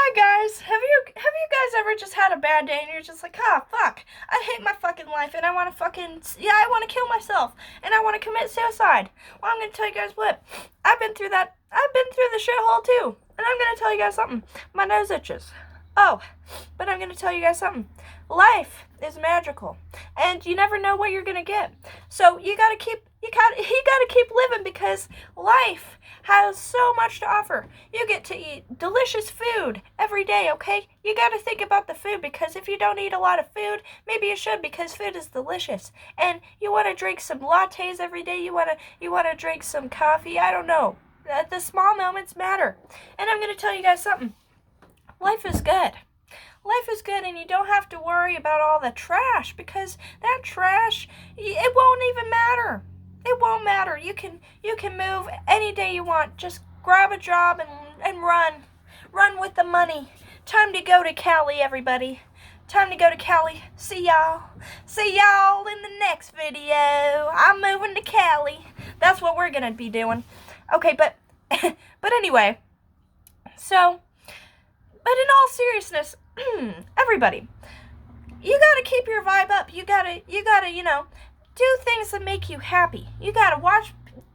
Hi guys. Have you guys ever just had a bad day and you're just like, "Ah, fuck. I hate my fucking life and I want to I want to kill myself and I want to commit suicide." Well, I'm going to tell you guys what. I've been through that. I've been through the shithole too. And I'm going to tell you guys something. My nose itches. Oh, but I'm going to tell you guys something. Life is magical, and you never know what you're going to get. So you got to keep living because life has so much to offer. You get to eat delicious food every day, okay? You got to think about the food because if you don't eat a lot of food, maybe you should because food is delicious. And you want to drink some lattes every day. You want to drink some coffee. I don't know. The small moments matter. And I'm going to tell you guys something. Life is good. Life is good, and you don't have to worry about all the trash because that trash, it won't even matter. It won't matter. You can move any day you want. Just grab a job and run with the money. Time to go to Cali, everybody. Time to go to Cali. See y'all in the next video. I'm moving to Cali. That's what we're gonna be doing. Okay, but but anyway, so. But in all seriousness, everybody, you gotta keep your vibe up. You gotta, do things that make you happy. You gotta watch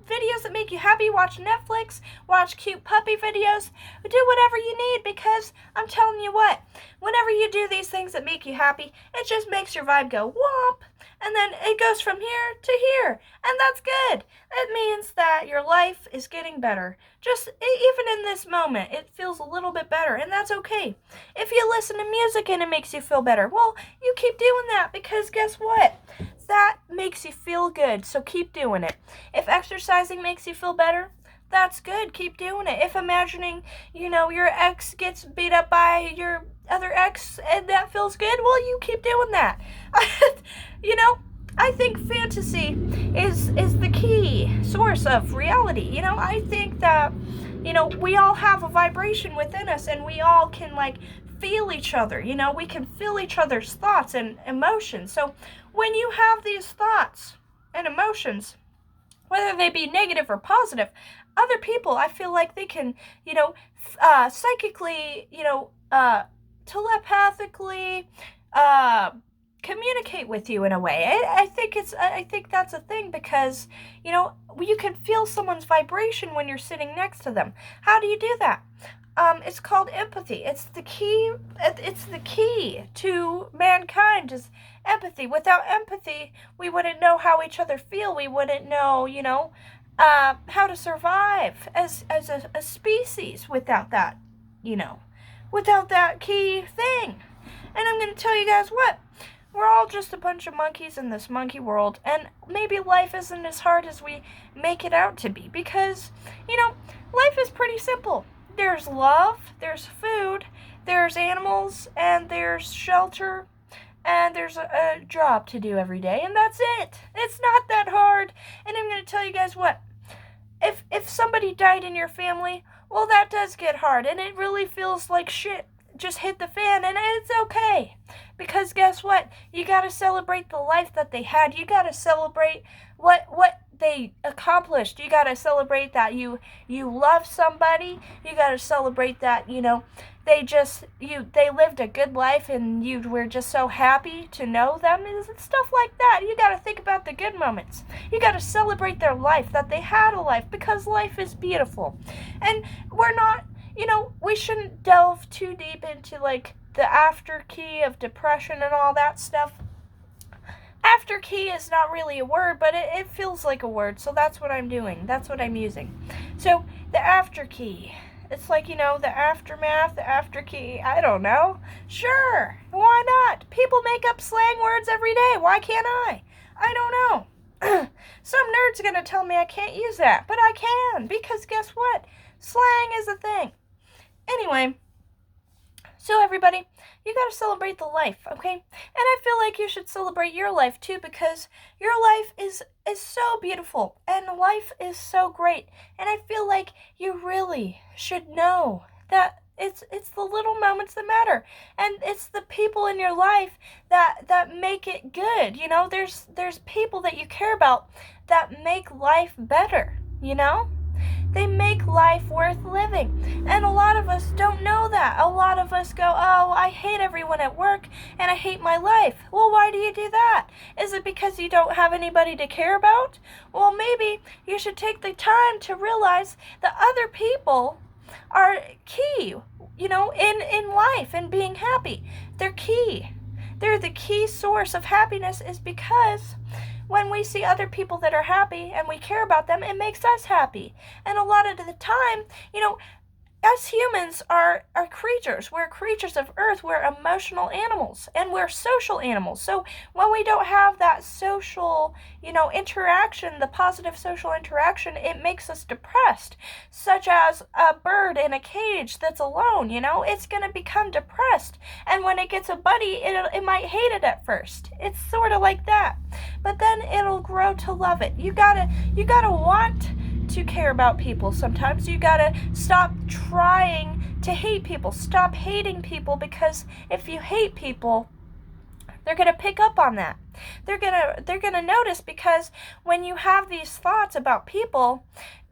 videos that make you happy. Watch Netflix. Watch cute puppy videos. Do whatever you need because I'm telling you what, whenever you do these things that make you happy, it just makes your vibe go whomp. And then it goes from here to here. And that's good. It means that your life is getting better. Just even in this moment, it feels a little bit better. And that's okay. If you listen to music and it makes you feel better, well, you keep doing that because guess what? That makes you feel good. So keep doing it. If exercising makes you feel better, that's good. Keep doing it. If imagining, your ex gets beat up by your other ex and that feels good, well, you keep doing that. I think fantasy is the key source of reality. I think that, we all have a vibration within us and we all can feel each other. We can feel each other's thoughts and emotions. So when you have these thoughts and emotions, whether they be negative or positive, other people, I feel like they can, psychically, telepathically, communicate with you in a way. I think that's a thing because, you can feel someone's vibration when you're sitting next to them. How do you do that? It's called empathy. It's the key. It's the key to mankind is empathy. Without empathy, we wouldn't know how each other feel. We wouldn't know, how to survive as a species without that, without that key thing. And I'm gonna tell you guys what. We're all just a bunch of monkeys in this monkey world, and maybe life isn't as hard as we make it out to be because, life is pretty simple. There's love, there's food, there's animals, and there's shelter, and there's a job to do every day, and that's it. It's not that hard. And I'm going to tell you guys what. If somebody died in your family, well, that does get hard, and it really feels like shit just hit the fan, and it's okay. Because guess what? You got to celebrate the life that they had. You got to celebrate what they accomplished. You got to celebrate that you love somebody. You got to celebrate that, they lived a good life and you were just so happy to know them and stuff like that. You got to think about the good moments. You got to celebrate their life, that they had a life, because life is beautiful. And we're not, we shouldn't delve too deep into the after key of depression and all that stuff. After key is not really a word, but it feels like a word, so that's what I'm doing. That's what I'm using. So, the after key. It's the aftermath, the after key. I don't know. Sure, why not? People make up slang words every day. Why can't I? I don't know. Some nerd's gonna tell me I can't use that, but I can, because guess what? Slang is a thing. Anyway, so everybody, you gotta celebrate the life, okay? And I feel like you should celebrate your life too because your life is so beautiful and life is so great. And I feel like you really should know that it's the little moments that matter. And it's the people in your life that make it good. There's people that you care about that make life better, They make life worth living. And a lot of us don't know that. A lot of us go, oh, I hate everyone at work and I hate my life. Well, why do you do that? Is it because you don't have anybody to care about? Well, maybe you should take the time to realize that other people are key, in life and being happy. They're key. They're the key source of happiness, is because when we see other people that are happy and we care about them, it makes us happy. And a lot of the time, us humans are creatures. We're creatures of earth. We're emotional animals, and we're social animals. So when we don't have that social, interaction, the positive social interaction, it makes us depressed. Such as a bird in a cage that's alone, it's going to become depressed. And when it gets a buddy, it might hate it at first. It's sort of like that. But then it'll grow to love it. You gotta want to care about people. Sometimes you gotta stop trying to hate people. Stop hating people, because if you hate people, they're gonna pick up on that. They're gonna notice, because when you have these thoughts about people,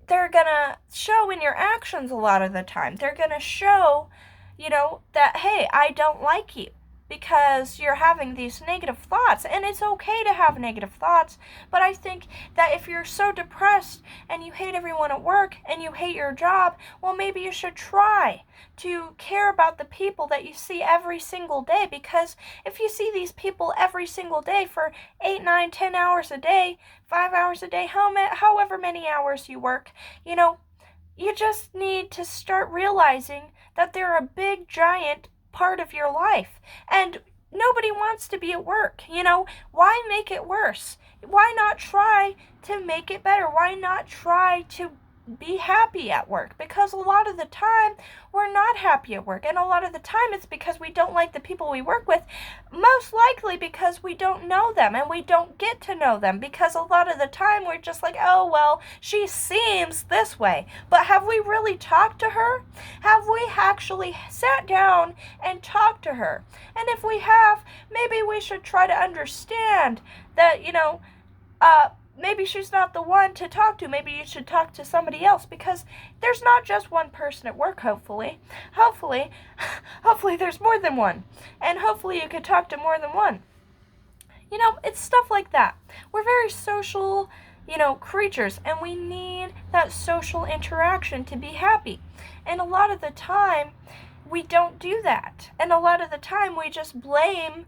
they're gonna show in your actions a lot of the time. They're gonna show, that, hey, I don't like you, because you're having these negative thoughts. And it's okay to have negative thoughts, but I think that if you're so depressed and you hate everyone at work and you hate your job, well, maybe you should try to care about the people that you see every single day. Because if you see these people every single day for 8, 9, 10 hours a day, 5 hours a day, however many hours you work, you just need to start realizing that they're a big, giant part of your life. And nobody wants to be at work. Why make it worse? Why not try to make it better? Why not try to be happy at work? Because a lot of the time we're not happy at work, and a lot of the time it's because we don't like the people we work with, most likely because we don't know them and we don't get to know them, because a lot of the time we're just like, oh, well, she seems this way, but have we really talked to her? Have we actually sat down and talked to her? And if we have, maybe we should try to understand that, maybe she's not the one to talk to. Maybe you should talk to somebody else, because there's not just one person at work, hopefully. Hopefully there's more than one. And hopefully you could talk to more than one. It's stuff like that. We're very social, creatures, and we need that social interaction to be happy. And a lot of the time, we don't do that. And a lot of the time, we just blame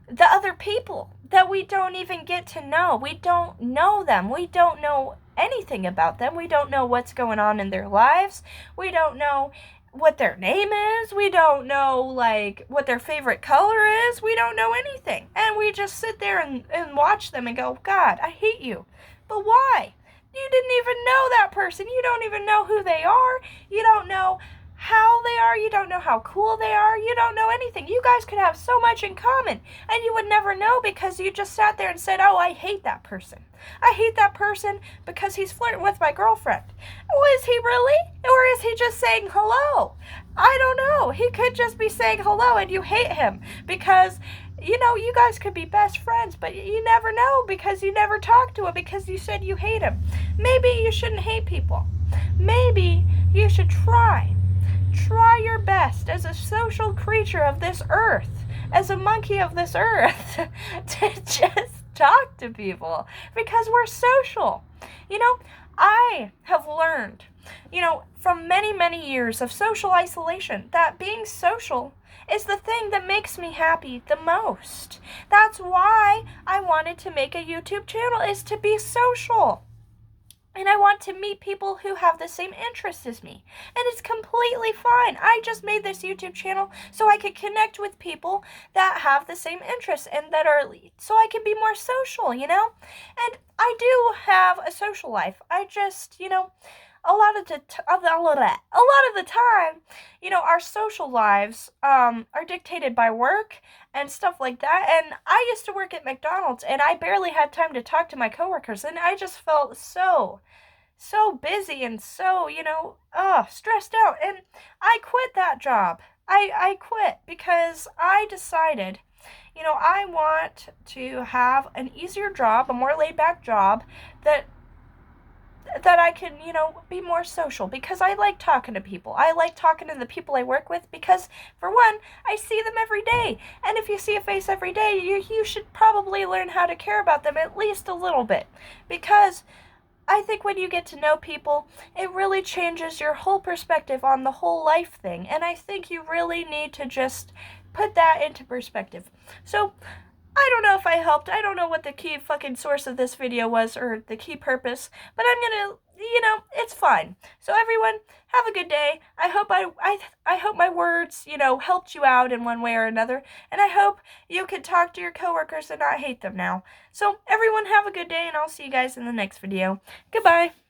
the other people that we don't even get to know. We don't know them. We don't know anything about them. We don't know what's going on in their lives. We don't know what their name is. We don't know, what their favorite color is. We don't know anything. And we just sit there and watch them and go, God, I hate you. But why? You didn't even know that person. You don't even know who they are. You don't know how they are. You don't know how cool they are. You don't know anything. You guys could have so much in common, and you would never know, because you just sat there and said, oh, I hate that person. I hate that person because he's flirting with my girlfriend. Oh, is he really? Or is he just saying hello? I don't know. He could just be saying hello and you hate him because, you guys could be best friends, but you never know, because you never talked to him, because you said you hate him. Maybe you shouldn't hate people. Maybe you should try your best as a social creature of this earth, as a monkey of this earth, to just talk to people, because we're social. I have learned, from many, many years of social isolation, that being social is the thing that makes me happy the most. That's why I wanted to make a YouTube channel, is to be social. And I want to meet people who have the same interests as me. And it's completely fine. I just made this YouTube channel so I could connect with people that have the same interests and that are, so I can be more social, And I do have a social life. I just, a lot of the time, our social lives are dictated by work and stuff like that. And I used to work at McDonald's, and I barely had time to talk to my coworkers, and I just felt so busy and so, stressed out. And I quit that job. I quit because I decided, I want to have an easier job, a more laid back job that that I can, be more social, because I like talking to people. I like talking to the people I work with because, for one, I see them every day. And if you see a face every day, you should probably learn how to care about them at least a little bit. Because I think when you get to know people, it really changes your whole perspective on the whole life thing. And I think you really need to just put that into perspective. So, I don't know if I helped. I don't know what the key fucking source of this video was, or the key purpose, but I'm gonna, it's fine. So everyone, have a good day. I hope I hope my words, helped you out in one way or another, and I hope you can talk to your coworkers and not hate them now. So everyone, have a good day, and I'll see you guys in the next video. Goodbye.